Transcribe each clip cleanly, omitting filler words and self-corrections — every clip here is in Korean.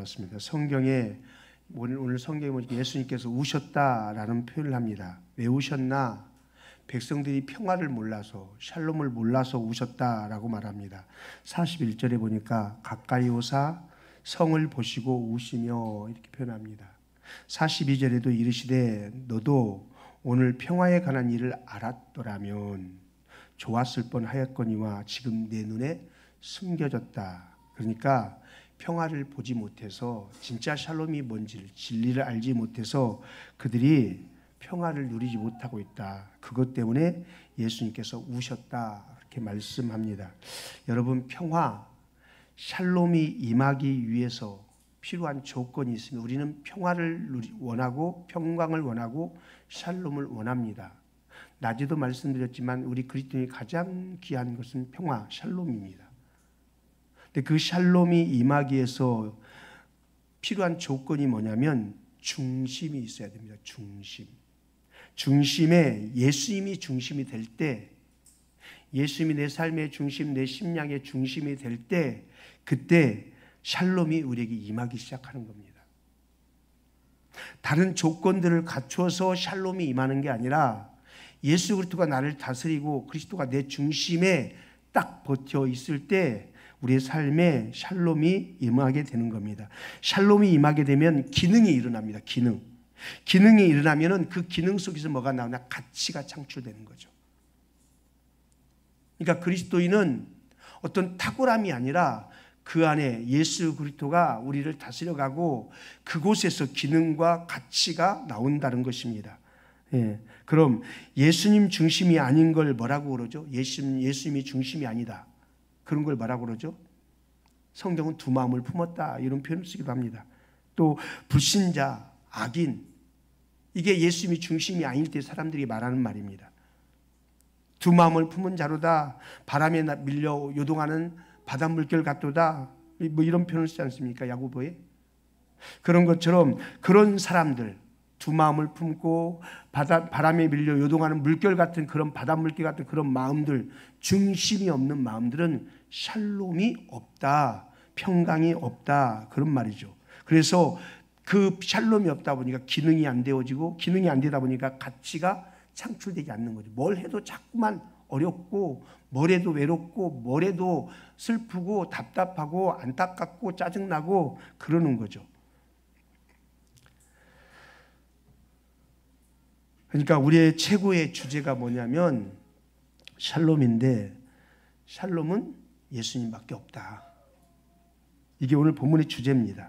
봤습니다. 성경에 오늘 성경에 보니까 예수님께서 우셨다라는 표현을 합니다. 왜 우셨나? 백성들이 평화를 몰라서, 샬롬을 몰라서 우셨다라고 말합니다. 41절에 보니까 가까이 오사 성을 보시고 우시며 이렇게 표현합니다. 42절에도 이르시되 너도 오늘 평화에 관한 일을 알았더라면 좋았을 뻔하였거니와 지금 내 눈에 숨겨졌다. 그러니까 평화를 보지 못해서, 진짜 샬롬이 뭔지를, 진리를 알지 못해서 그들이 평화를 누리지 못하고 있다. 그것 때문에 예수님께서 우셨다. 그렇게 말씀합니다. 여러분, 평화, 샬롬이 임하기 위해서 필요한 조건이 있으면 우리는 평화를 원하고 평강을 원하고 샬롬을 원합니다. 낮에도 말씀드렸지만 우리 그리스도인이 가장 귀한 것은 평화, 샬롬입니다. 근데 그 샬롬이 임하기 위해서 필요한 조건이 뭐냐면 중심이 있어야 됩니다. 중심에 예수님이 중심이 될 때, 예수님이 내 삶의 중심, 내 심령의 중심이 될 때, 그때 샬롬이 우리에게 임하기 시작하는 겁니다. 다른 조건들을 갖춰서 샬롬이 임하는 게 아니라 예수 그리스도가 나를 다스리고 그리스도가 내 중심에 딱 버텨 있을 때 우리의 삶에 샬롬이 임하게 되는 겁니다. 샬롬이 임하게 되면 기능이 일어납니다. 기능이 일어나면은 그 기능 속에서 뭐가 나오냐? 가치가 창출되는 거죠. 그러니까 그리스도인은 어떤 탁월함이 아니라 그 안에 예수 그리스도가 우리를 다스려가고 그곳에서 기능과 가치가 나온다는 것입니다. 예, 그럼 예수님 중심이 아닌 걸 뭐라고 그러죠? 예수님이 중심이 아니다. 그런 걸 뭐라고 그러죠? 성경은 두 마음을 품었다 이런 표현을 쓰기도 합니다. 또 불신자, 악인, 이게 예수님이 중심이 아닐 때 사람들이 말하는 말입니다. 두 마음을 품은 자로다. 바람에 밀려 요동하는 바닷물결 같도다. 뭐 이런 표현을 쓰지 않습니까? 야고보에. 그런 것처럼 그런 사람들, 두 마음을 품고 바람에 밀려 요동하는 물결 같은 그런 바닷물결 같은 그런 마음들, 중심이 없는 마음들은 샬롬이 없다, 평강이 없다, 그런 말이죠. 그래서 그 샬롬이 없다 보니까 기능이 안 되어지고, 기능이 안 되다 보니까 가치가 창출되지 않는 거죠. 뭘 해도 자꾸만 어렵고, 뭘 해도 외롭고, 뭘 해도 슬프고 답답하고 안타깝고 짜증나고 그러는 거죠. 그러니까 우리의 최고의 주제가 뭐냐면 샬롬인데, 샬롬은 예수님밖에 없다. 이게 오늘 본문의 주제입니다.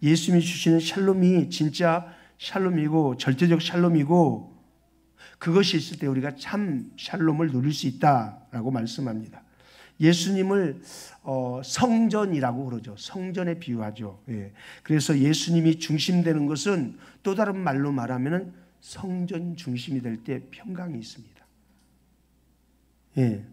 예수님이 주시는 샬롬이 진짜 샬롬이고 절대적 샬롬이고, 그것이 있을 때 우리가 참 샬롬을 누릴 수 있다라고 말씀합니다. 예수님을 성전이라고 그러죠. 성전에 비유하죠. 예. 그래서 예수님이 중심되는 것은 또 다른 말로 말하면 성전 중심이 될 때 평강이 있습니다. 예.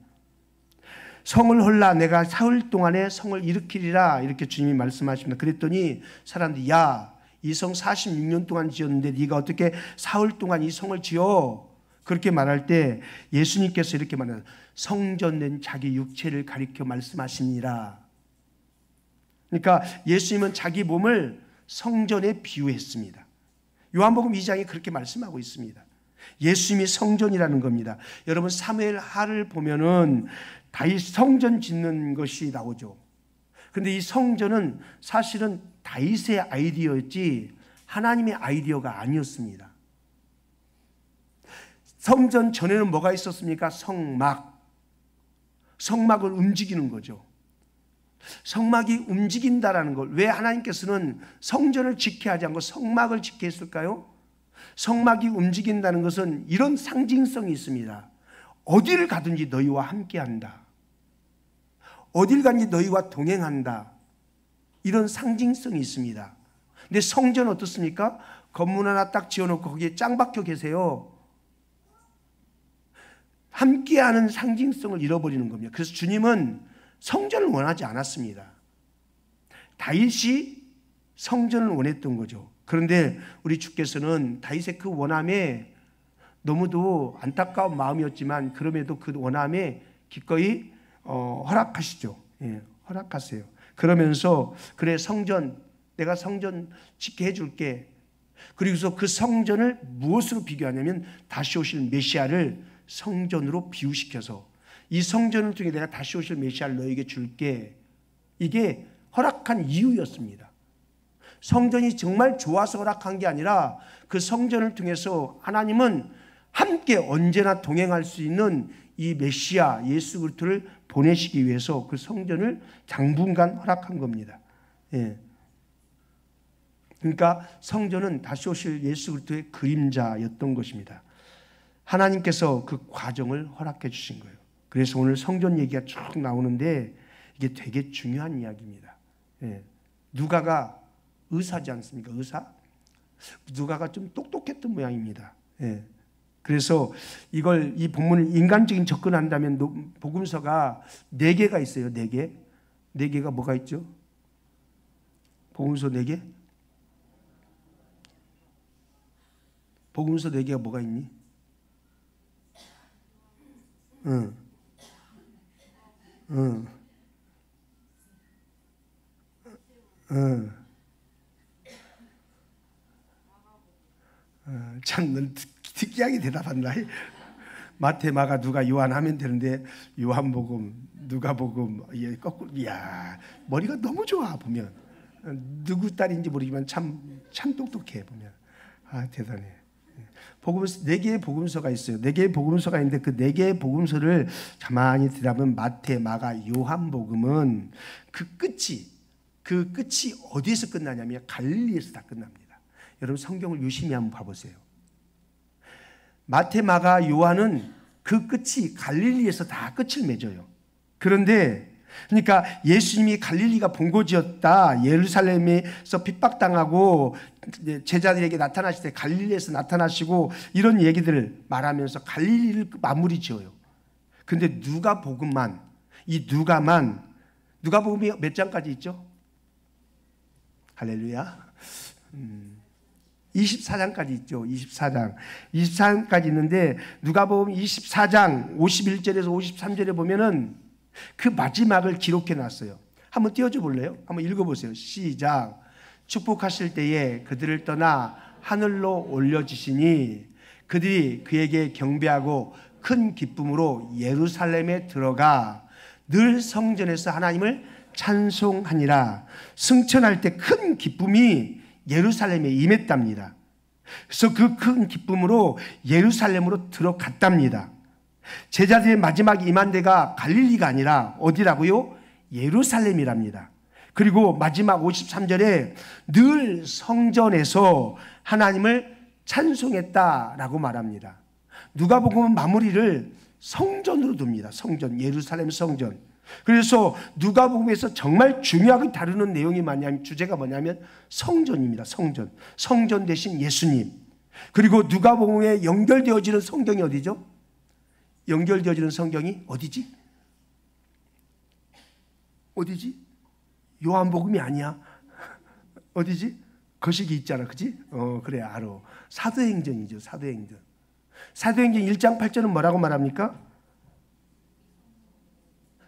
성을 헐라 내가 사흘 동안에 성을 일으키리라 이렇게 주님이 말씀하십니다. 그랬더니 사람들이 야, 이 성 46년 동안 지었는데 네가 어떻게 사흘 동안 이 성을 지어? 그렇게 말할 때 예수님께서 이렇게 말하는, 성전된 자기 육체를 가리켜 말씀하시니라. 그러니까 예수님은 자기 몸을 성전에 비유했습니다. 요한복음 2장에 그렇게 말씀하고 있습니다. 예수님이 성전이라는 겁니다. 여러분 사무엘 하를 보면은 다윗 성전 짓는 것이 나오죠. 그런데 이 성전은 사실은 다윗의 아이디어였지 하나님의 아이디어가 아니었습니다. 성전 전에는 뭐가 있었습니까? 성막을 움직이는 거죠. 성막이 움직인다라는 걸, 왜 하나님께서는 성전을 지켜야 하지 않고 성막을 지켜야 했을까요? 성막이 움직인다는 것은 이런 상징성이 있습니다. 어디를 가든지 너희와 함께한다. 어딜 가든지 너희와 동행한다. 이런 상징성이 있습니다. 근데 성전은 어떻습니까? 건물 하나 딱 지어놓고 거기에 짱 박혀 계세요. 함께하는 상징성을 잃어버리는 겁니다. 그래서 주님은 성전을 원하지 않았습니다. 다윗이 성전을 원했던 거죠. 그런데 우리 주께서는 다윗의 그 원함에 너무도 안타까운 마음이었지만 그럼에도 그 원함에 기꺼이 허락하시죠. 예, 허락하세요. 그러면서 그래 성전 내가 성전 짓게 해줄게. 그리고서 그 성전을 무엇으로 비교하냐면 다시 오실 메시아를 성전으로 비유시켜서 이 성전을 통해 내가 다시 오실 메시아를 너에게 줄게. 이게 허락한 이유였습니다. 성전이 정말 좋아서 허락한 게 아니라 그 성전을 통해서 하나님은 함께 언제나 동행할 수 있는 이 메시아 예수 그리스도를 보내시기 위해서 그 성전을 당분간 허락한 겁니다. 예. 그러니까 성전은 다시 오실 예수 그리스도의 그림자였던 것입니다. 하나님께서 그 과정을 허락해 주신 거예요. 그래서 오늘 성전 얘기가 쭉 나오는데 이게 되게 중요한 이야기입니다. 예. 누가가 의사지 않습니까? 의사? 누가가 좀 똑똑했던 모양입니다. 예. 그래서 이 본문을 인간적인 접근한다면 복음서가 4개가 있어요. 4개. 4개가 뭐가 있죠? 복음서 4개? 복음서 4개가 뭐가 있니? 참 넌 특이하게 대답한다. 마태, 마가, 누가, 요한 하면 되는데 요한복음, 누가복음, 거꾸로, 이야 머리가 너무 좋아 보면. 누구 딸인지 모르지만 참 똑똑해 보면. 아 대단해. 복음서 4개의 복음서가 있어요. 4개의 복음서가 있는데 그 4개의 복음서를 가만히 들여다보면 마태, 마가, 요한복음은 그 끝이 어디에서 끝나냐면 갈릴리에서 다 끝납니다. 여러분 성경을 유심히 한번 봐보세요. 마태, 마가, 요한은 그 끝이 갈릴리에서 다 끝을 맺어요. 그런데 그러니까 예수님이 갈릴리가 본고지였다. 예루살렘에서 핍박당하고 제자들에게 나타나실 때 갈릴리에서 나타나시고 이런 얘기들을 말하면서 갈릴리를 마무리 지어요. 근데 누가복음만 누가복음이 몇 장까지 있죠? 할렐루야. 24장까지 있죠. 24장까지 있는데 누가복음 24장 51절에서 53절에 보면은 그 마지막을 기록해 놨어요. 한번 띄워줘 볼래요? 한번 읽어보세요. 시작. 축복하실 때에 그들을 떠나 하늘로 올려주시니 그들이 그에게 경배하고 큰 기쁨으로 예루살렘에 들어가 늘 성전에서 하나님을 찬송하니라. 승천할 때 큰 기쁨이 예루살렘에 임했답니다. 그래서 그 큰 기쁨으로 예루살렘으로 들어갔답니다. 제자들의 마지막 임한 데가 갈릴리가 아니라 어디라고요? 예루살렘이랍니다. 그리고 마지막 53절에 늘 성전에서 하나님을 찬송했다라고 말합니다. 누가복음은 마무리를 성전으로 둡니다. 성전, 예루살렘 성전. 그래서 누가복음에서 정말 중요하게 다루는 내용이 뭐냐면 주제가 뭐냐면 성전입니다. 성전 대신 예수님. 그리고 누가복음에 연결되어지는 성경이 어디죠? 연결되어지는 성경이 어디지? 요한복음이 아니야. 어디지? 거시기 있잖아. 그치? 그래 알아. 사도행전이죠. 사도행전 1장 8절은 뭐라고 말합니까?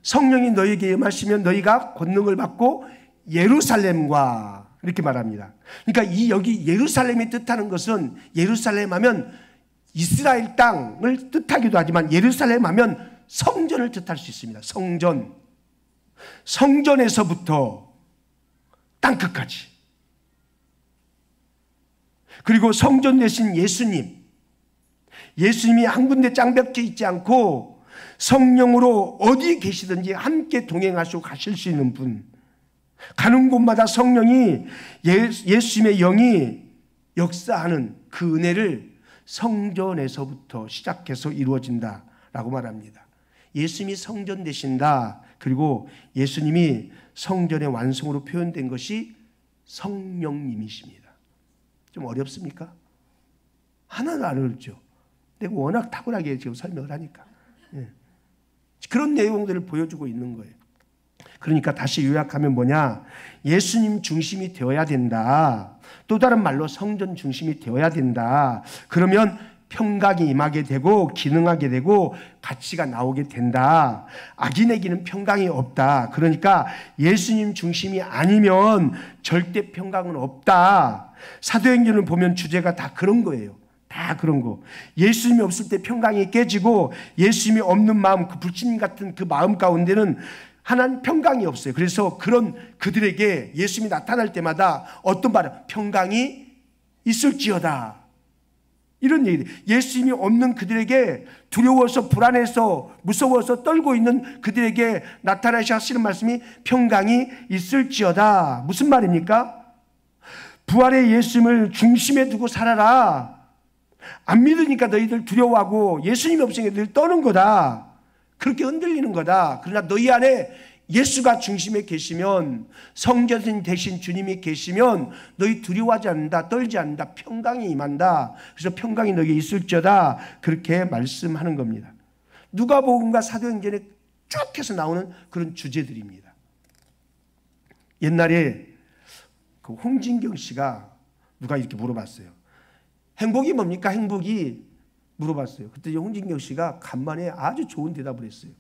성령이 너희에게 임하시면 너희가 권능을 받고 예루살렘과 이렇게 말합니다. 그러니까 여기 예루살렘이 뜻하는 것은 예루살렘 하면 이스라엘 땅을 뜻하기도 하지만 예루살렘 하면 성전을 뜻할 수 있습니다. 성전에서부터 땅끝까지. 그리고 성전 대신 예수님이 한 군데 짱박혀 있지 않고 성령으로 어디 계시든지 함께 동행하시고 가실 수 있는 분. 가는 곳마다 성령이 예수님의 영이 역사하는 그 은혜를 성전에서부터 시작해서 이루어진다라고 말합니다. 예수님이 성전 되신다. 그리고 예수님이 성전의 완성으로 표현된 것이 성령님이십니다. 좀 어렵습니까? 하나도 안 어렵죠. 내가 워낙 탁월하게 지금 설명을 하니까. 그런 내용들을 보여주고 있는 거예요. 그러니까 다시 요약하면 뭐냐? 예수님 중심이 되어야 된다. 또 다른 말로 성전 중심이 되어야 된다. 그러면 평강이 임하게 되고 기능하게 되고 가치가 나오게 된다. 악인에게는 평강이 없다. 그러니까 예수님 중심이 아니면 절대 평강은 없다. 사도행전을 보면 주제가 다 그런 거예요. 다 그런 거. 예수님이 없을 때 평강이 깨지고 예수님이 없는 마음, 그 불신 같은 그 마음 가운데는 하나님 평강이 없어요. 그래서 그런 그들에게 예수님이 나타날 때마다 어떤 말은 평강이 있을지어다. 이런 얘기들. 예수님이 없는 그들에게 두려워서 불안해서 무서워서 떨고 있는 그들에게 나타나셔 하시는 말씀이 평강이 있을지어다. 무슨 말입니까? 부활의 예수님을 중심에 두고 살아라. 안 믿으니까 너희들 두려워하고 예수님이 없으니까 너희들 떠는 거다. 그렇게 흔들리는 거다. 그러나 너희 안에 예수가 중심에 계시면, 성전 대신 주님이 계시면 너희 두려워하지 않는다, 떨지 않는다, 평강이 임한다. 그래서 평강이 너에게 있을지어다. 그렇게 말씀하는 겁니다. 누가복음과 사도행전에 쭉 해서 나오는 그런 주제들입니다. 옛날에 그 홍진경 씨가 누가 이렇게 물어봤어요. 행복이 뭡니까? 행복이 물어봤어요. 그때 홍진경 씨가 간만에 아주 좋은 대답을 했어요.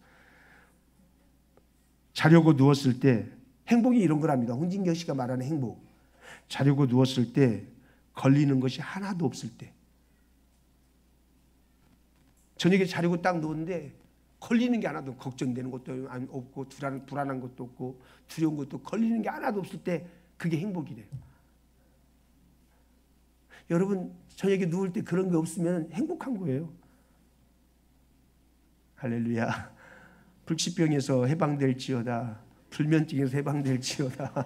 자려고 누웠을 때, 행복이 이런 거랍니다. 홍진경 씨가 말하는 행복. 자려고 누웠을 때 걸리는 것이 하나도 없을 때. 저녁에 자려고 딱 누웠는데 걸리는 게 하나도, 걱정되는 것도 없고 불안한 것도 없고 두려운 것도, 걸리는 게 하나도 없을 때 그게 행복이래요. 여러분, 저녁에 누울 때 그런 게 없으면 행복한 거예요. 할렐루야. 불치병에서 해방될지어다. 불면증에서 해방될지어다.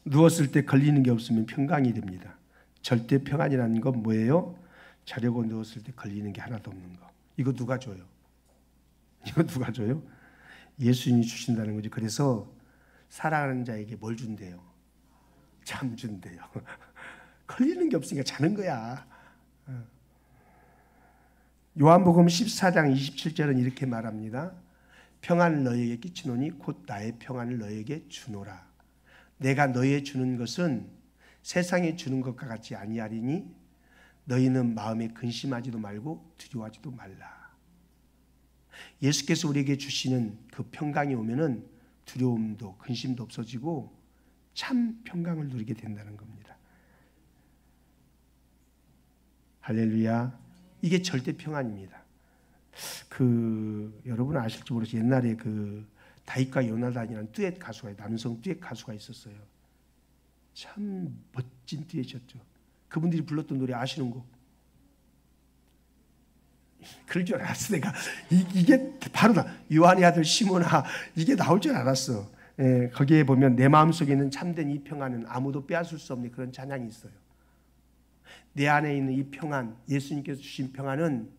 누웠을 때 걸리는 게 없으면 평강이 됩니다. 절대 평안이라는 건 뭐예요? 자려고 누웠을 때 걸리는 게 하나도 없는 거. 이거 누가 줘요? 이거 누가 줘요? 예수님이 주신다는 거죠. 그래서 사랑하는 자에게 뭘 준대요? 잠 준대요. 걸리는 게 없으니까 자는 거야. 요한복음 14장 27절은 이렇게 말합니다. 평안을 너희에게 끼치노니 곧 나의 평안을 너희에게 주노라. 내가 너희에게 주는 것은 세상에 주는 것과 같이 아니하리니 너희는 마음에 근심하지도 말고 두려워하지도 말라. 예수께서 우리에게 주시는 그 평강이 오면은 두려움도 근심도 없어지고 참 평강을 누리게 된다는 겁니다. 할렐루야. 이게 절대 평안입니다. 여러분 아실지 모르겠어요. 옛날에 다윗과 요나단이라는 듀엣 가수가, 남성 듀엣 가수가 있었어요. 참 멋진 듀엣이었죠. 그분들이 불렀던 노래 아시는 거? 그럴 줄 알았어. 내가 이게 바로 요한의 아들 시몬아, 이게 나올 줄 알았어. 거기에 보면 내 마음속에 있는 참된 이 평안은 아무도 빼앗을 수 없는 그런 찬양이 있어요. 내 안에 있는 이 평안, 예수님께서 주신 평안은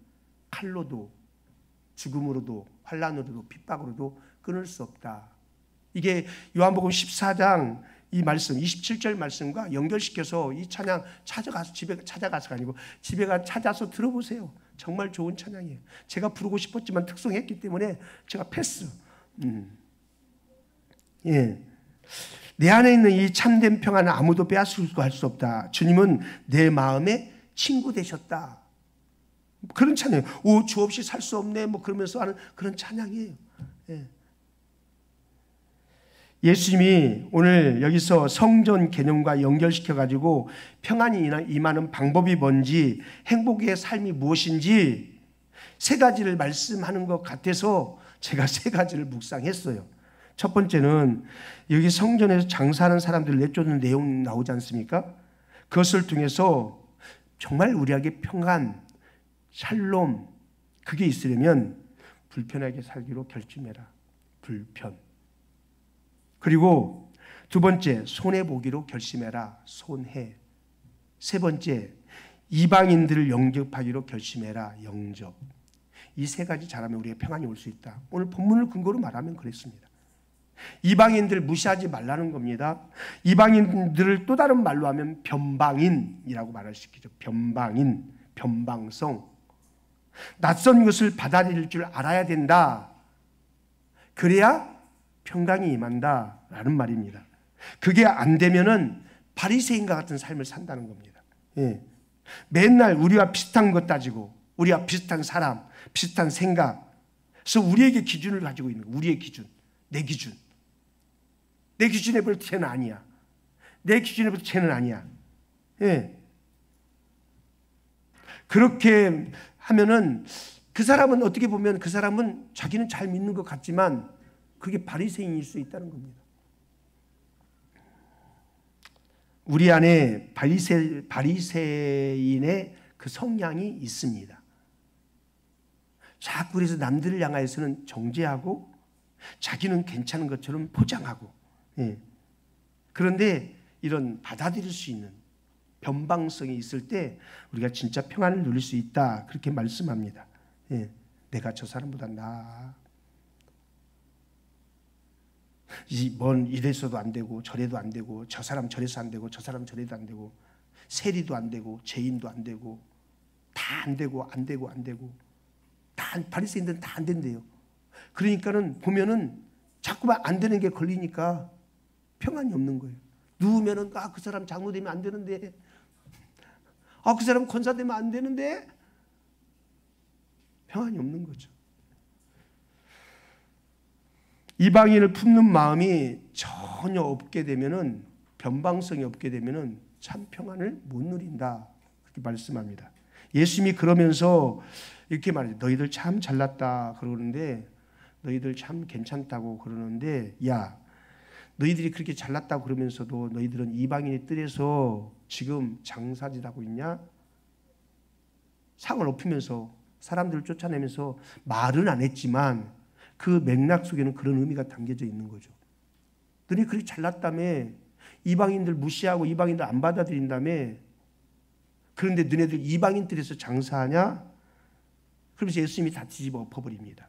칼로도 죽음으로도 환난으로도 핍박으로도 끊을 수 없다. 이게 요한복음 14장 이 말씀 27절 말씀과 연결시켜서 이 찬양 집에 찾아가서가 아니고 집에 찾아서 들어보세요. 정말 좋은 찬양이에요. 제가 부르고 싶었지만 특송했기 때문에 제가 패스. 예. 내 안에 있는 이 참된 평안은 아무도 빼앗을 수 없다. 주님은 내 마음의 친구 되셨다. 그런 찬양이에요. 오, 주 없이 살 수 없네. 그러면서 하는 그런 찬양이에요. 예. 예수님이 오늘 여기서 성전 개념과 연결시켜가지고 평안이 임하는 방법이 뭔지, 행복의 삶이 무엇인지 세 가지를 말씀하는 것 같아서 제가 세 가지를 묵상했어요. 첫 번째는 여기 성전에서 장사하는 사람들을 내쫓는 내용 나오지 않습니까? 그것을 통해서 정말 우리에게 평안, 샬롬, 그게 있으려면 불편하게 살기로 결심해라. 불편. 그리고 두 번째, 손해보기로 결심해라. 손해. 세 번째, 이방인들을 영접하기로 결심해라. 영접. 이 세 가지 잘하면 우리의 평안이 올 수 있다. 오늘 본문을 근거로 말하면 그랬습니다. 이방인들 무시하지 말라는 겁니다. 이방인들을 또 다른 말로 하면 변방인이라고 말할 수 있겠죠. 변방인, 변방성. 낯선 것을 받아들일 줄 알아야 된다. 그래야 평강이 임한다라는 말입니다. 그게 안 되면은 바리새인과 같은 삶을 산다는 겁니다. 예. 맨날 우리와 비슷한 것 따지고 우리와 비슷한 사람, 비슷한 생각. 그래서 우리에게 기준을 가지고 있는 거예요. 우리의 기준, 내 기준. 내 기준에 비해서 쟤는 아니야. 내 기준에 비해서 쟤는 아니야. 예. 그렇게 하면은 그 사람은 어떻게 보면 그 사람은 자기는 잘 믿는 것 같지만 그게 바리새인일 수 있다는 겁니다. 우리 안에 바리새인의 그 성향이 있습니다. 자꾸 그래서 남들을 향하여서는 정죄하고 자기는 괜찮은 것처럼 포장하고, 예. 그런데 이런 받아들일 수 있는 변방성이 있을 때 우리가 진짜 평안을 누릴 수 있다, 그렇게 말씀합니다. 예. 내가 저 사람보다 나아. 뭔 이래서도 안 되고 저래도 안 되고 저 사람 저래서 안 되고 저 사람 저래도 안 되고 세리도 안 되고 죄인도 안 되고 다 안 되고 안 되고 안 되고 다 바리새인들은 다 안 된대요. 그러니까는 보면은 자꾸만 안 되는 게 걸리니까 평안이 없는 거예요. 누우면은 그 사람 장로되면 안 되는데, 그 사람 권사되면 안 되는데, 평안이 없는 거죠. 이방인을 품는 마음이 전혀 없게 되면은, 변방성이 없게 되면은 참 평안을 못 누린다, 그렇게 말씀합니다. 예수님이 그러면서 이렇게 말해요. 너희들 참 잘났다 그러는데, 너희들 참 괜찮다고 그러는데, 야, 너희들이 그렇게 잘났다고 그러면서도 너희들은 이방인의 뜰에서 지금 장사짓하고 있냐? 상을 높이면서 사람들을 쫓아내면서 말은 안 했지만 그 맥락 속에는 그런 의미가 담겨져 있는 거죠. 너희 그렇게 잘났다며, 이방인들 무시하고 이방인들 안 받아들인다며, 그런데 너네들 이방인 뜰에서 장사하냐? 그러면서 예수님이 다 뒤집어 엎어버립니다.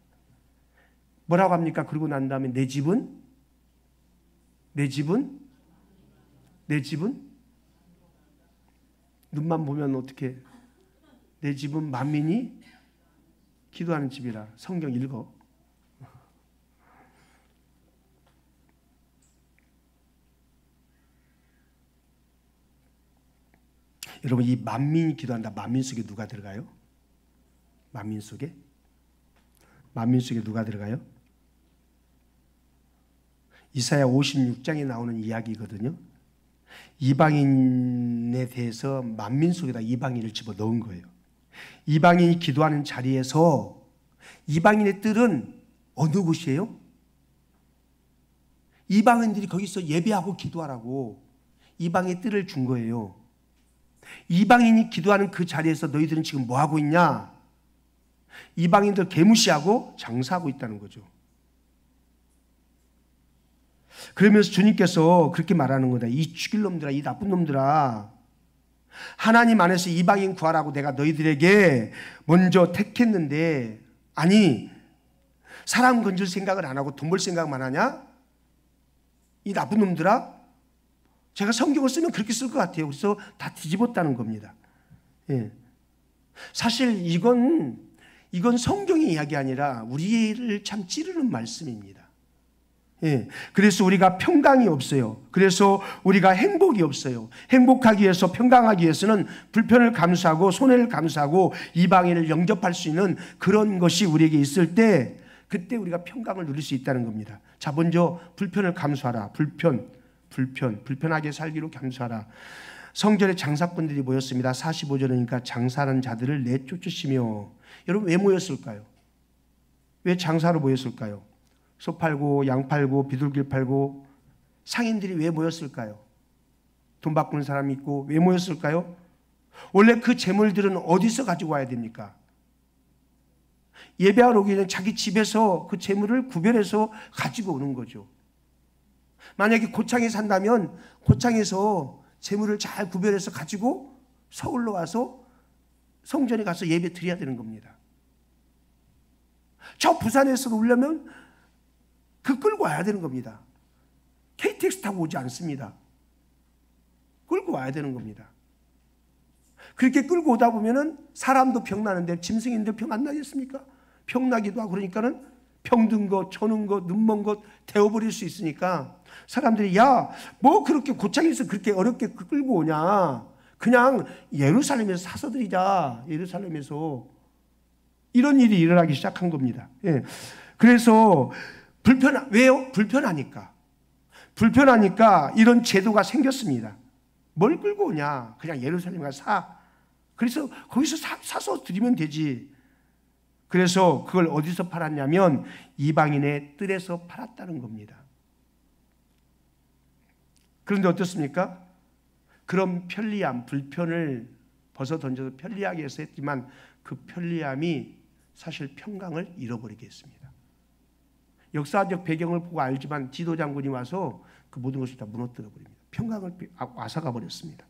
뭐라고 합니까? 그러고 난 다음에 내 집은 눈만 보면 어떻게, 내 집은 만민이 기도하는 집이라. 성경 읽어. 여러분, 이 만민이 기도한다. 만민 속에 누가 들어가요? 만민 속에 누가 들어가요? 이사야 56장에 나오는 이야기거든요. 이방인에 대해서 만민 속에다 이방인을 집어넣은 거예요. 이방인이 기도하는 자리에서 이방인의 뜰은 어느 곳이에요? 이방인들이 거기서 예배하고 기도하라고 이방의 뜰을 준 거예요. 이방인이 기도하는 그 자리에서 너희들은 지금 뭐 하고 있냐? 이방인들 개무시하고 장사하고 있다는 거죠. 그러면서 주님께서 그렇게 말하는 거다. 이 죽일 놈들아, 이 나쁜 놈들아, 하나님 안에서 이방인 구하라고 내가 너희들에게 먼저 택했는데, 아니 사람 건질 생각을 안 하고 돈 벌 생각만 하냐? 이 나쁜 놈들아. 제가 성경을 쓰면 그렇게 쓸 것 같아요. 그래서 다 뒤집었다는 겁니다. 예. 사실 이건 성경의 이야기 아니라 우리를 참 찌르는 말씀입니다. 예. 그래서 우리가 평강이 없어요. 그래서 우리가 행복이 없어요. 행복하기 위해서, 평강하기 위해서는 불편을 감수하고 손해를 감수하고 이방인을 영접할 수 있는 그런 것이 우리에게 있을 때, 그때 우리가 평강을 누릴 수 있다는 겁니다. 자, 먼저 불편을 감수하라. 불편하게 살기로 감수하라. 성전에 장사꾼들이 모였습니다. 45절이니까 장사하는 자들을 내쫓으시며. 여러분, 왜 모였을까요? 왜 장사로 모였을까요? 소 팔고 양 팔고 비둘기 팔고 상인들이 왜 모였을까요? 돈 바꾸는 사람이 있고. 왜 모였을까요? 원래 그 재물들은 어디서 가지고 와야 됩니까? 예배하러 오기 전에 자기 집에서 그 재물을 구별해서 가지고 오는 거죠. 만약에 고창에 산다면 고창에서 재물을 잘 구별해서 가지고 서울로 와서 성전에 가서 예배 드려야 되는 겁니다. 저 부산에서 오려면 끌고 와야 되는 겁니다. KTX 타고 오지 않습니다. 끌고 와야 되는 겁니다. 그렇게 끌고 오다 보면은 사람도 병나는데 짐승인데 병 안 나겠습니까? 병나기도 하고 그러니까는 병든 것, 초는 것, 눈먼 것 데워버릴 수 있으니까 사람들이 야, 뭐 그렇게 고창에서 그렇게 어렵게 끌고 오냐. 그냥 예루살렘에서 사서 드리자. 예루살렘에서. 이런 일이 일어나기 시작한 겁니다. 예. 그래서 왜요? 불편하니까. 불편하니까 이런 제도가 생겼습니다. 뭘 끌고 오냐? 그냥 예루살렘 가서 사. 그래서 거기서 사서 드리면 되지. 그래서 그걸 어디서 팔았냐면 이방인의 뜰에서 팔았다는 겁니다. 그런데 어떻습니까? 그런 편리함, 불편을 벗어 던져서 편리하게 해서 했지만 그 편리함이 사실 평강을 잃어버리게 했습니다. 역사적 배경을 보고 알지만 디도 장군이 와서 그 모든 것을 다 무너뜨려 버립니다. 평강을 앗아가 버렸습니다.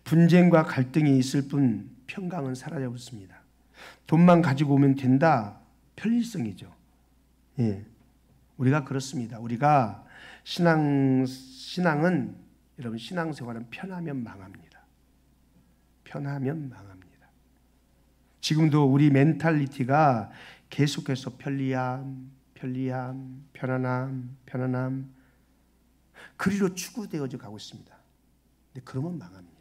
분쟁과 갈등이 있을 뿐 평강은 사라져 버렸습니다. 돈만 가지고 오면 된다. 편리성이죠. 예. 우리가 그렇습니다. 우리가 신앙은 여러분 신앙생활은 편하면 망합니다. 편하면 망합니다. 지금도 우리 멘탈리티가 계속해서 편리함, 편안함 그리로 추구되어져 가고 있습니다. 근데 그러면 망합니다.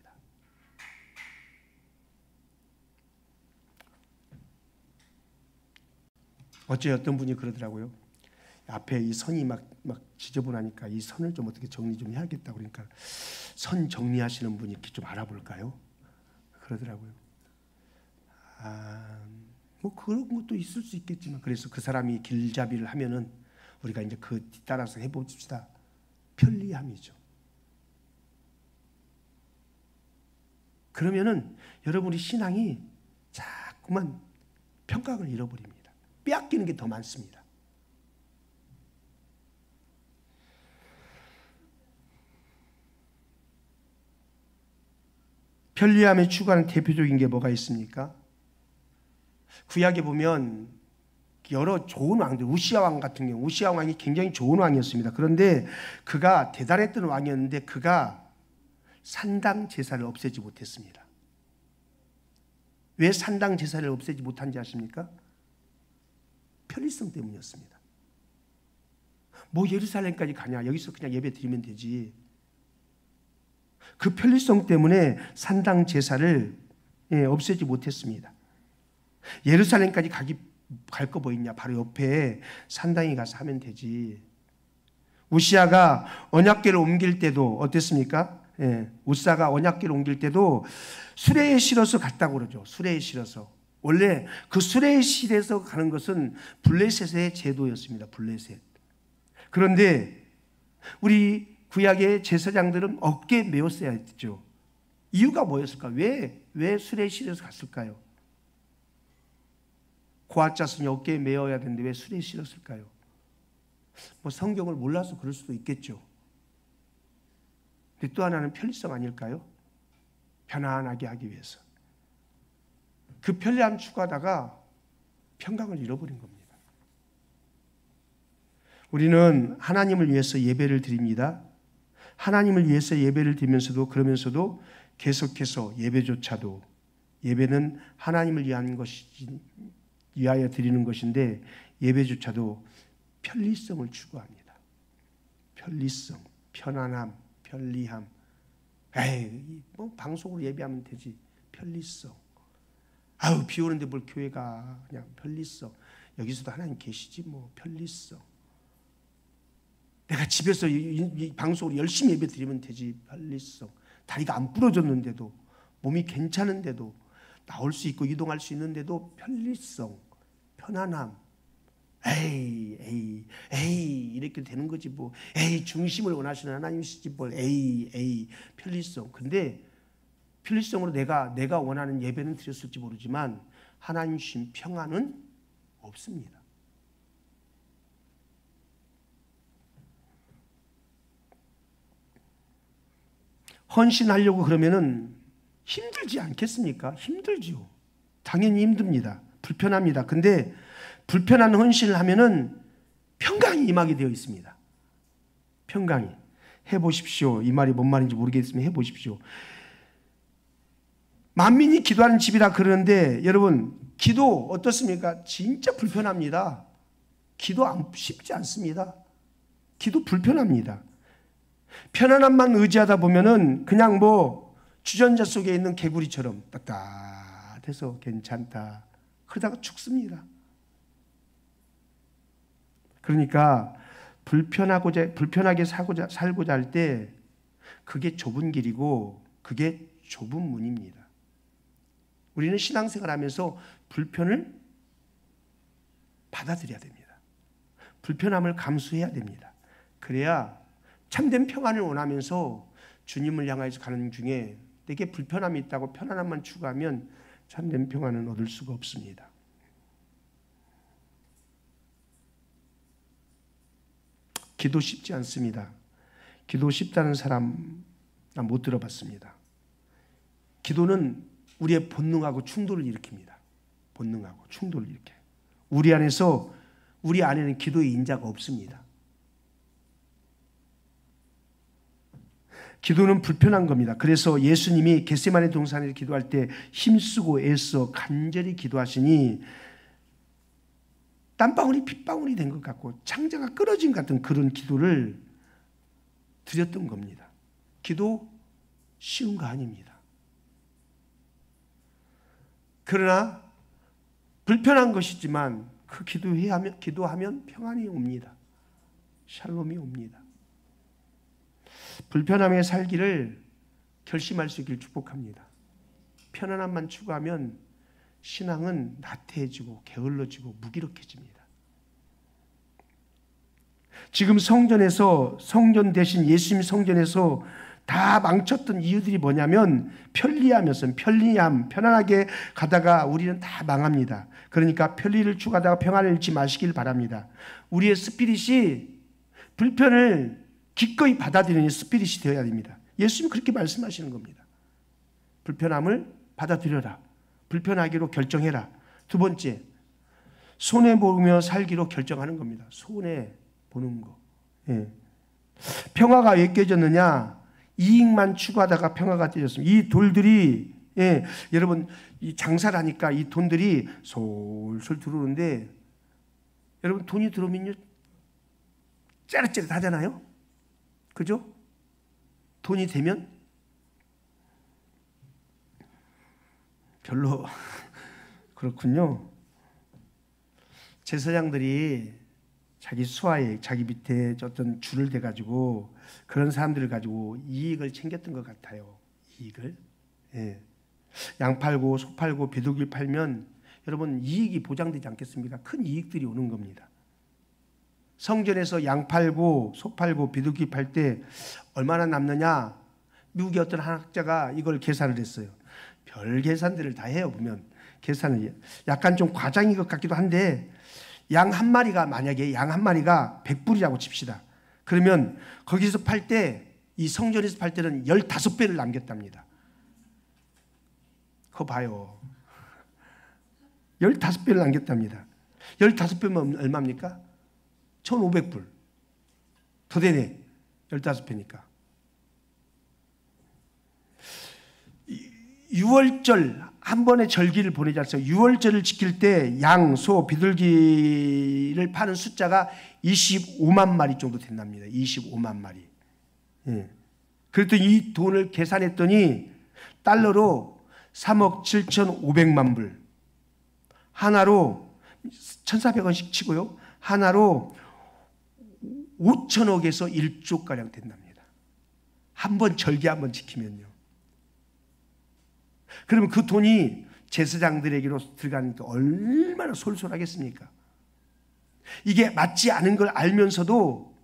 어째 어떤 분이 그러더라고요. 앞에 이 선이 막 지저분하니까 이 선을 좀 어떻게 정리 좀 해야겠다. 그러니까 선 정리하시는 분이 이렇게 좀 알아볼까요? 그러더라고요. 뭐 그런 것도 있을 수 있겠지만 그래서 그 사람이 길잡이를 하면은 우리가 이제 그 뒤따라서 해봅시다. 편리함이죠. 그러면은 여러분의 신앙이 자꾸만 평강을 잃어버립니다. 빼앗기는 게 더 많습니다. 편리함에 추구하는 대표적인 게 뭐가 있습니까? 구약에 보면 여러 좋은 왕들, 우시아 왕 같은 경우, 우시아 왕이 굉장히 좋은 왕이었습니다. 그런데 그가 대단했던 왕이었는데 그가 산당 제사를 없애지 못했습니다. 왜 산당 제사를 없애지 못한지 아십니까? 편리성 때문이었습니다. 뭐 예루살렘까지 가냐? 여기서 그냥 예배 드리면 되지. 그 편리성 때문에 산당 제사를 없애지 못했습니다. 예루살렘까지 갈 거 뭐 있냐? 바로 옆에 산당에 가서 하면 되지. 우시아가 언약궤를 옮길 때도 어땠습니까? 우사가 언약궤를 옮길 때도 수레에 실어서 갔다고 그러죠. 수레에 실어서. 원래 그 수레에 실어서 가는 것은 블레셋의 제도였습니다. 블레셋. 그런데 우리 구약의 제사장들은 어깨에 메었어야 했죠. 이유가 뭐였을까? 왜 수레에 실어서 갔을까요? 고아자손이 어깨에 메어야 되는데 왜 수레에 실었을까요? 뭐 성경을 몰라서 그럴 수도 있겠죠. 근데 또 하나는 편리성 아닐까요? 편안하게 하기 위해서. 그 편리함 추구하다가 평강을 잃어버린 겁니다. 우리는 하나님을 위해서 예배를 드립니다. 하나님을 위해서 예배를 드리면서도 그러면서도 계속해서 예배는 하나님을 위하여 드리는 것인데 예배조차도 편리성을 추구합니다. 편리성, 편안함, 편리함. 뭐 방송으로 예배하면 되지. 편리성. 비 오는데 뭘 교회 가. 그냥 편리성. 여기서도 하나님 계시지 뭐. 편리성. 내가 집에서 이 방송으로 열심히 예배 드리면 되지. 편리성. 다리가 안 부러졌는데도 몸이 괜찮은데도 나올 수 있고 이동할 수 있는데도 편리성, 편안함. 이렇게 되는 거지 뭐. 중심을 원하시는 하나님이시지 뭘. 편리성. 근데 편리성으로 내가 원하는 예배는 드렸을지 모르지만 하나님 주신 평안은 없습니다. 헌신하려고 그러면은 힘들지 않겠습니까? 힘들죠. 당연히 힘듭니다. 불편합니다. 근데 불편한 헌신을 하면은 평강이 임하게 되어 있습니다. 평강이. 해보십시오. 이 말이 뭔 말인지 모르겠으면 해보십시오. 만민이 기도하는 집이라 그러는데 여러분 기도 어떻습니까? 진짜 불편합니다. 기도 쉽지 않습니다. 기도 불편합니다. 편안함만 의지하다 보면은 그냥 뭐 주전자 속에 있는 개구리처럼 따뜻해서 괜찮다 그러다가 죽습니다. 그러니까 불편하게 살고자 할 때 그게 좁은 길이고 그게 좁은 문입니다. 우리는 신앙생활 하면서 불편을 받아들여야 됩니다. 불편함을 감수해야 됩니다. 그래야 참된 평안을 원하면서 주님을 향해서 가는 중에 내게 불편함이 있다고 편안함만 추구하면 참된 평안은 얻을 수가 없습니다. 기도 쉽지 않습니다. 기도 쉽다는 사람 난 못 들어봤습니다. 기도는 우리의 본능하고 충돌을 일으킵니다. 본능하고 충돌을 일으켜요. 우리 안에는 기도의 인자가 없습니다. 기도는 불편한 겁니다. 그래서 예수님이 겟세마네 동산에서 기도할 때 힘쓰고 애써 간절히 기도하시니 땀방울이 핏방울이 된 것 같고 창자가 끊어진 것 같은 그런 기도를 드렸던 겁니다. 기도 쉬운 거 아닙니다. 그러나 불편한 것이지만 그 기도하면 평안이 옵니다. 샬롬이 옵니다. 불편함에 살기를 결심할 수 있기를 축복합니다. 편안함만 추구하면 신앙은 나태해지고 게을러지고 무기력해집니다. 지금 성전 대신 예수님 성전에서 다 망쳤던 이유들이 뭐냐면 편안하게 가다가 우리는 다 망합니다. 그러니까 편리를 추구하다가 평안을 잃지 마시길 바랍니다. 우리의 스피릿이 불편을 기꺼이 받아들이는 스피릿이 되어야 됩니다. 예수님이 그렇게 말씀하시는 겁니다. 불편함을 받아들여라. 불편하기로 결정해라. 두 번째, 손해보며 살기로 결정하는 겁니다. 손해보는 거. 예. 평화가 왜 깨졌느냐? 이익만 추구하다가 평화가 깨졌습니다. 이 돌들이 여러분 이 장사를 하니까 이 돈들이 솔솔 들어오는데 여러분 돈이 들어오면요 짜릿짜릿 하잖아요. 그죠? 돈이 되면 별로 그렇군요. 제사장들이 자기 수하에 자기 밑에 어떤 줄을 대가지고 그런 사람들을 가지고 이익을 챙겼던 것 같아요. 이익을. 예. 양 팔고 소 팔고 비둘기 팔면 여러분 이익이 보장되지 않겠습니까? 큰 이익들이 오는 겁니다. 성전에서 양 팔고 소 팔고 비둘기 팔 때 얼마나 남느냐? 미국의 어떤 한학자가 이걸 계산을 했어요. 별 계산들을 다 해요. 보면 계산을 약간 좀 과장인 것 같기도 한데 양 한 마리가 만약에 양 한 마리가 100불이라고 칩시다. 그러면 거기서 팔 때 이 성전에서 팔 때는 15배를 남겼답니다. 그거 봐요. 15배를 남겼답니다. 15배면 얼마입니까? 1,500불. 더 되네. 15배니까. 6월절 한 번의 절기를 보내지 않습니까? 6월절을 지킬 때 양, 소, 비둘기를 파는 숫자가 25만 마리 정도 된답니다. 25만 마리. 예. 그랬더니 이 돈을 계산했더니 달러로 3억 7,500만 불. 하나로 1,400원씩 치고요. 하나로 5천억에서 1조가량 된답니다. 한 번 절기 한 번 지키면요. 그러면 그 돈이 제사장들에게로 들어가니까 얼마나 솔솔하겠습니까? 이게 맞지 않은 걸 알면서도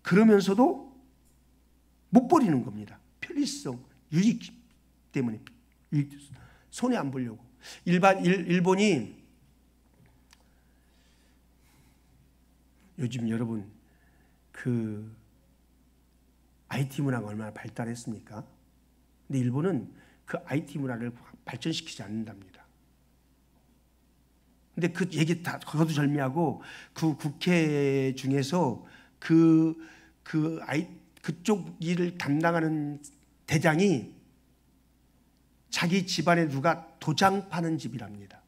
그러면서도 못 버리는 겁니다. 편리성, 유익 때문에 손해 안 보려고. 일본이 요즘 여러분 그 IT 문화가 얼마나 발달했습니까? 근데 일본은 그 IT 문화를 발전시키지 않는답니다. 근데 그 얘기 다 거두절미하고 그 국회 중에서 그쪽 일을 담당하는 대장이 자기 집안에 누가 도장 파는 집이랍니다.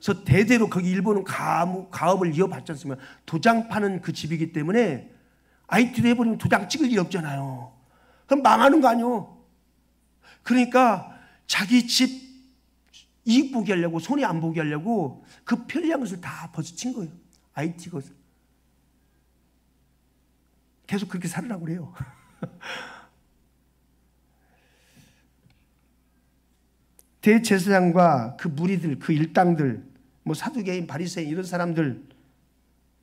그래서 대대로 거기 일본은 가업을 이어받지 않습니까? 도장 파는 그 집이기 때문에 IT로 해버리면 도장 찍을 일이 없잖아요. 그럼 망하는 거 아니에요. 그러니까 자기 집 이익 보게 하려고, 손해 안 보게 하려고 그 편리한 것을 다 벗어친 거예요. IT 것을. 계속 그렇게 살으라고 그래요. 대제사장과 그 무리들, 그 일당들, 뭐 사두개인, 바리새인 이런 사람들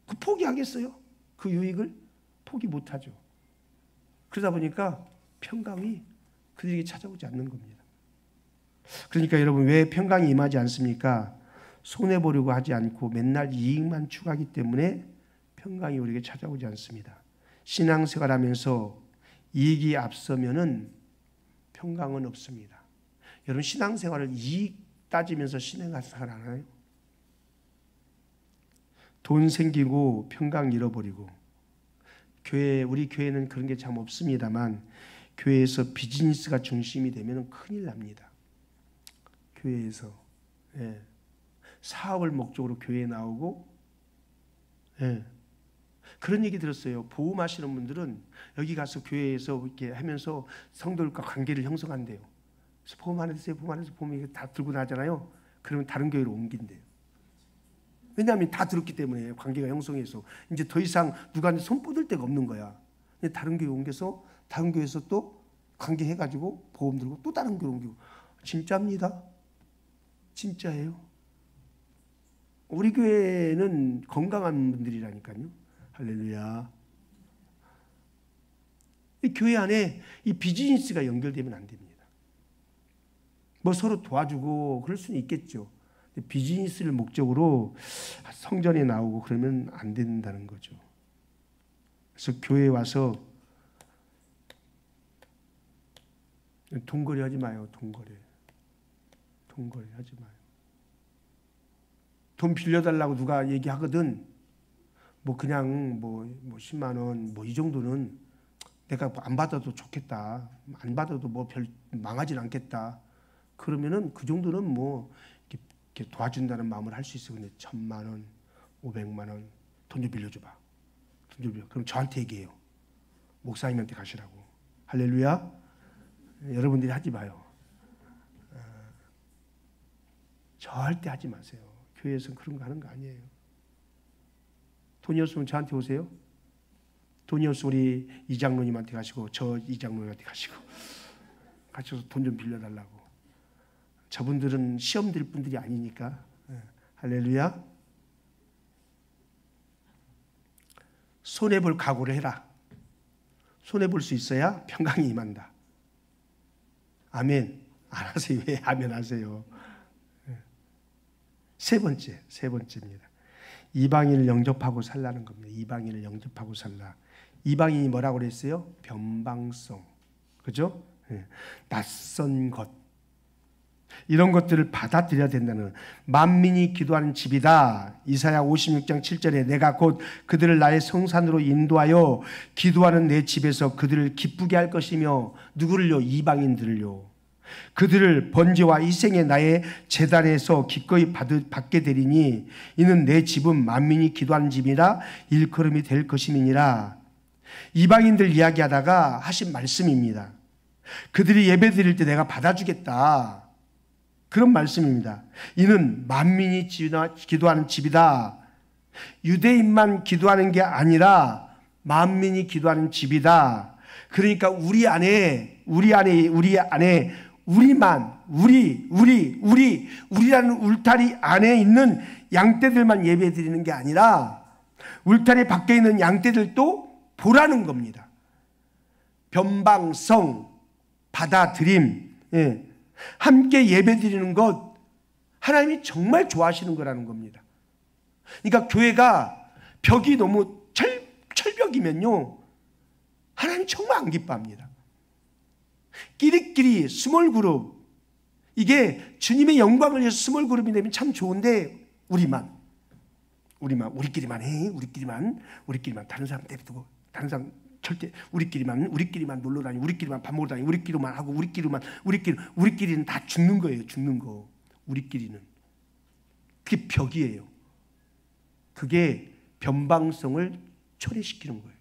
그 포기하겠어요? 그 유익을 포기 못하죠. 그러다 보니까 평강이 그들에게 찾아오지 않는 겁니다. 그러니까 여러분, 왜 평강이 임하지 않습니까? 손해보려고 하지 않고 맨날 이익만 추구하기 때문에 평강이 우리에게 찾아오지 않습니다. 신앙생활하면서 이익이 앞서면은 평강은 없습니다. 여러분, 신앙생활을 이익 따지면서 신앙생활 안 하나요? 돈 생기고 평강 잃어버리고, 우리 교회는 그런 게 참 없습니다만 교회에서 비즈니스가 중심이 되면 큰일 납니다. 교회에서 사업을 목적으로 교회에 나오고, 그런 얘기 들었어요. 보험하시는 분들은 여기 가서 교회에서 이렇게 하면서 성도들과 관계를 형성한대요. 그래서 보험 하나 주세요, 보험 하나 주세요, 보험 다 들고 나잖아요. 그러면 다른 교회로 옮긴대요. 왜냐하면 다 들었기 때문에 관계가 형성해서 이제 더 이상 누구한테 손 뻗을 데가 없는 거야. 다른 교회 옮겨서 다른 교회에서 또 관계해가지고 보험 들고 또 다른 교회 옮기고. 진짜입니다. 진짜예요. 우리 교회는 건강한 분들이라니까요. 할렐루야. 이 교회 안에 이 비즈니스가 연결되면 안 됩니다. 뭐 서로 도와주고 그럴 수는 있겠죠. 비즈니스를 목적으로 성전에 나오고 그러면 안 된다는 거죠. 그래서 교회에 와서 돈거래 하지 마요. 돈거래 하지 마요. 돈 빌려달라고 누가 얘기하거든. 뭐 그냥 뭐 10만 원 뭐 이 정도는 내가 안 받아도 좋겠다. 안 받아도 뭐 별 망하진 않겠다. 그러면은 그 정도는 뭐 이렇게 도와준다는 마음을 할 수 있어. 근데 1,000만 원, 500만 원 돈 좀 빌려줘봐. 돈 좀 빌려. 그럼 저한테 얘기해요. 목사님한테 가시라고. 할렐루야. 여러분들이 하지 마요. 절대 하지 마세요. 교회에서는 그런 거 하는 거 아니에요. 돈이 없으면 저한테 오세요. 돈이 없으면 우리 이장로님한테 가시고 저 이장로님한테 가시고 같이 돈 좀 빌려달라고. 저분들은 시험 들 분들이 아니니까. 할렐루야. 손해볼 각오를 해라. 손해볼 수 있어야 평강이 임한다. 아멘. 안 하세요. 왜 아멘 하세요? 세 번째입니다. 이방인을 영접하고 살라는 겁니다. 이방인을 영접하고 살라. 이방인이 뭐라고 그랬어요? 변방성. 그죠? 낯선 것. 이런 것들을 받아들여야 된다는, 만민이 기도하는 집이다. 이사야 56장 7절에 내가 곧 그들을 나의 성산으로 인도하여 기도하는 내 집에서 그들을 기쁘게 할 것이며, 누구를요? 이방인들을요. 그들을 번제와 희생의 나의 제단에서 기꺼이 받게 되리니 이는 내 집은 만민이 기도하는 집이라 일컬음이 될 것임이니라. 이방인들 이야기하다가 하신 말씀입니다. 그들이 예배 드릴 때 내가 받아주겠다. 그런 말씀입니다. 이는 만민이 기도하는 집이다. 유대인만 기도하는 게 아니라 만민이 기도하는 집이다. 그러니까 우리라는 울타리 안에 있는 양떼들만 예배 드리는 게 아니라 울타리 밖에 있는 양떼들도 보라는 겁니다. 변방성, 받아들임, 함께 예배 드리는 것, 하나님이 정말 좋아하시는 거라는 겁니다. 그러니까 교회가 벽이 너무 철벽이면요, 하나님 정말 안 기뻐합니다. 끼리끼리 스몰 그룹, 이게 주님의 영광을 위해서 스몰 그룹이 되면 참 좋은데, 우리끼리만 해. 우리끼리만 다른 사람 내비두고 다른 사람 절대 우리끼리만 놀러 다니고, 우리끼리만 밥 먹으러 다니고, 우리끼리만 하고, 우리끼리는 다 죽는 거예요. 죽는 거. 우리끼리는. 그게 벽이에요. 그게 변방성을 초래시키는 거예요.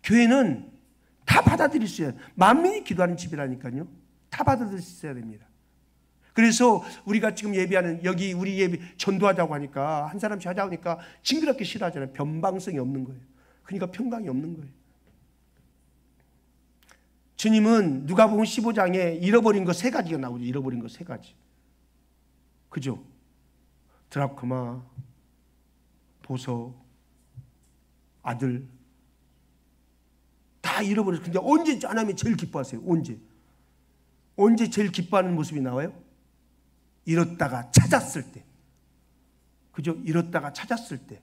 교회는 다 받아들일 수 있어요. 만민이 기도하는 집이라니까요. 다 받아들일 수 있어야 됩니다. 그래서 우리가 지금 예배하는, 여기 우리 예배 전도하자고 하니까, 한 사람씩 하자고 하니까 징그럽게 싫어하잖아요. 변방성이 없는 거예요. 그러니까 평강이 없는 거예요. 주님은 누가복음 15장에 잃어버린 거 3가지가 나오죠. 잃어버린 거 3가지. 그죠? 드라크마, 보석, 아들 다 잃어버렸어요. 근데 언제 하나님이 제일 기뻐하세요? 언제 제일 기뻐하는 모습이 나와요? 잃었다가 찾았을 때. 그죠? 잃었다가 찾았을 때.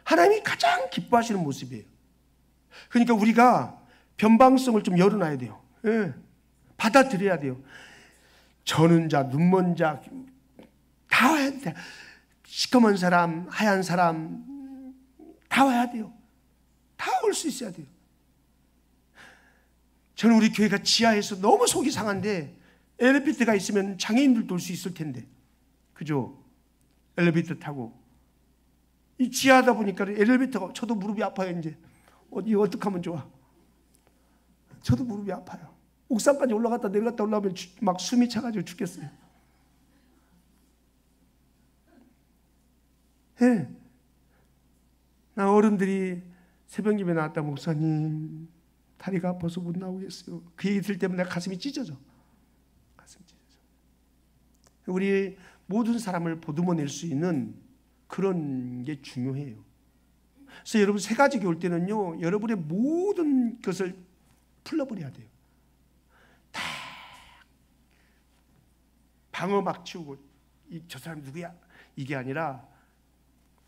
하나님이 가장 기뻐하시는 모습이에요. 그러니까 우리가 변방성을 좀 열어놔야 돼요. 예. 받아들여야 돼요. 저는 자, 눈먼 자, 다 와야 돼요. 시커먼 사람, 하얀 사람, 다 와야 돼요. 다 올 수 있어야 돼요. 저는 우리 교회가 지하에서 너무 속이 상한데, 엘리베이터가 있으면 장애인들도 올 수 있을 텐데. 그죠? 엘리베이터 타고. 이 지하다 보니까 엘리베이터가, 저도 무릎이 아파요, 이제. 이거 어떻게 하면 좋아? 저도 무릎이 아파요. 옥상까지 올라갔다 내려갔다 올라오면 막 숨이 차가지고 죽겠어요. 예. 나 어른들이 새벽 예배 나왔다, 목사님 다리가 아파서 못 나오겠어요. 그 얘기 들을 때면 내가 가슴이 찢어져. 우리 모든 사람을 보듬어낼 수 있는 그런 게 중요해요. 그래서 여러분 3가지 올 때는요, 여러분의 모든 것을 풀어버려야 돼요. 다 방어 막 치우고, 저 사람 누구야? 이게 아니라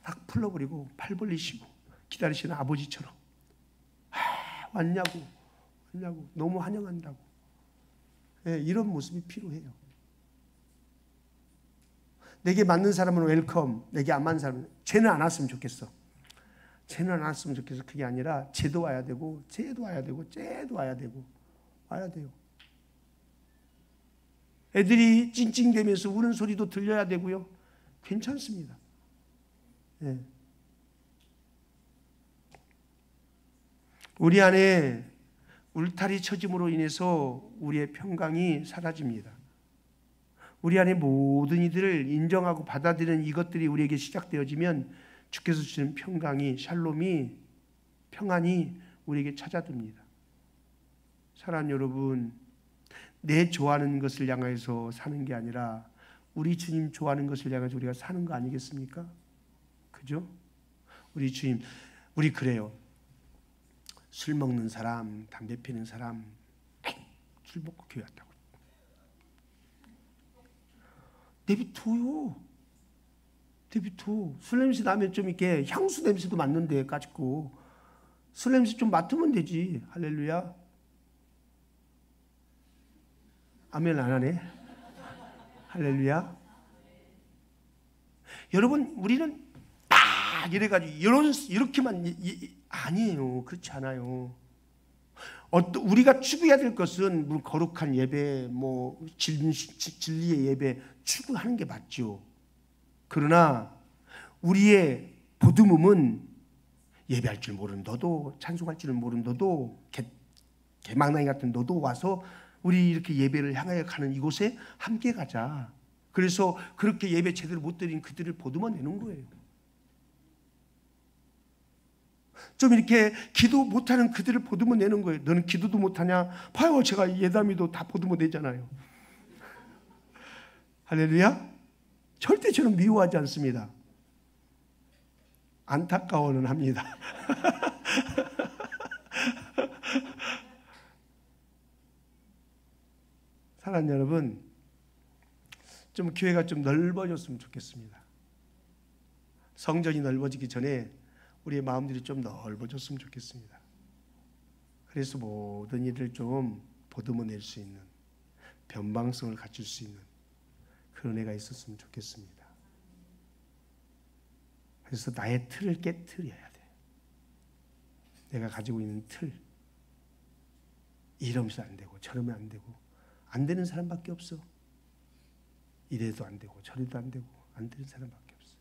딱 풀어버리고 팔 벌리시고 기다리시는 아버지처럼, 왔냐고 너무 환영한다고. 예, 이런 모습이 필요해요. 내게 맞는 사람은 웰컴, 내게 안 맞는 사람은, 쟤는 안 왔으면 좋겠어. 쟤는 안 왔으면 좋겠어. 그게 아니라 쟤도 와야 되고, 쟤도 와야 되고, 쟤도 와야 되고, 와야 돼요. 애들이 찡찡대면서 우는 소리도 들려야 되고요. 괜찮습니다. 예. 우리 안에 울타리 쳐짐으로 인해서 우리의 평강이 사라집니다. 우리 안에 모든 이들을 인정하고 받아들이는 이것들이 우리에게 시작되어지면 주께서 주시는 평강이, 샬롬이, 평안이 우리에게 찾아듭니다. 사랑하는 여러분, 내 좋아하는 것을 향해서 사는 게 아니라 우리 주님 좋아하는 것을 향해서 우리가 사는 거 아니겠습니까? 그죠? 우리 주님, 우리 그래요. 술 먹는 사람, 담배 피는 사람, 술 먹고 교회 왔다고. 내비둬요. 술 냄새 나면 좀 이렇게 향수 냄새도 맡는데 까짓고 술 냄새 좀 맡으면 되지. 할렐루야. 아멘 안 하네. 할렐루야. 여러분, 우리는 딱 이래가지고 이렇게만 아니에요. 그렇지 않아요. 우리가 추구해야 될 것은 물론 거룩한 예배, 뭐 진리의 예배 추구하는 게 맞죠. 그러나 우리의 보듬음은 예배할 줄 모르는 너도, 찬송할 줄 모르는 너도, 개망나니 같은 너도 와서 우리 이렇게 예배를 향하여 가는 이곳에 함께 가자. 그래서 그렇게 예배 제대로 못 드린 그들을 보듬어내는 거예요. 좀 이렇게 기도 못하는 그들을 보듬어내는 거예요. 너는 기도도 못하냐? 봐요, 제가 예담이도 다 보듬어내잖아요. 할렐루야. 절대 저는 미워하지 않습니다. 안타까워는 합니다. 사랑하는 여러분, 좀 교회가 좀 넓어졌으면 좋겠습니다. 성전이 넓어지기 전에 우리의 마음들이 좀 넓어졌으면 좋겠습니다. 그래서 모든 일을 좀 보듬어낼 수 있는, 변방성을 갖출 수 있는 그런 애가 있었으면 좋겠습니다. 그래서 나의 틀을 깨트려야 돼. 내가 가지고 있는 틀, 이러면서 안 되고 저러면 안 되고, 안 되는 사람밖에 없어. 이래도 안 되고 저래도 안 되고 안 되는 사람밖에 없어.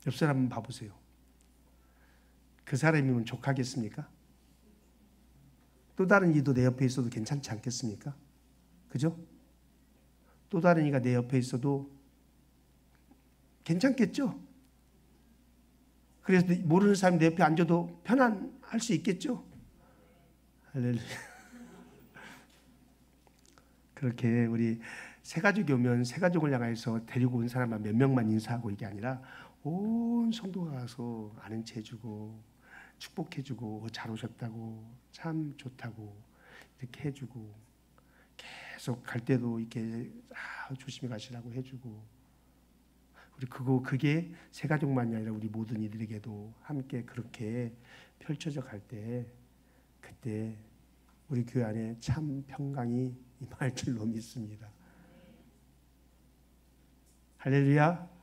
옆 사람 한번 봐보세요. 그 사람이면 족하겠습니까? 또 다른 이도 내 옆에 있어도 괜찮지 않겠습니까? 그죠? 또 다른 이가 내 옆에 있어도 괜찮겠죠? 그래서 모르는 사람이 내 옆에 앉아도 편안할 수 있겠죠? 할렐루야. 그렇게 우리 새가족이 오면 새가족을 향해서 데리고 온 사람만 몇 명만 인사하고 이게 아니라 온 성도가 가서 아는 체 해주고 축복해주고 잘 오셨다고 참 좋다고 이렇게 해주고 계속 갈 때도 이렇게 조심히 가시라고 해주고, 우리 그게 새가족만이 아니라 우리 모든 이들에게도 함께 그렇게 펼쳐져 갈 때, 그때 우리 교회 안에 참 평강이 임할 줄로 믿습니다. 할렐루야.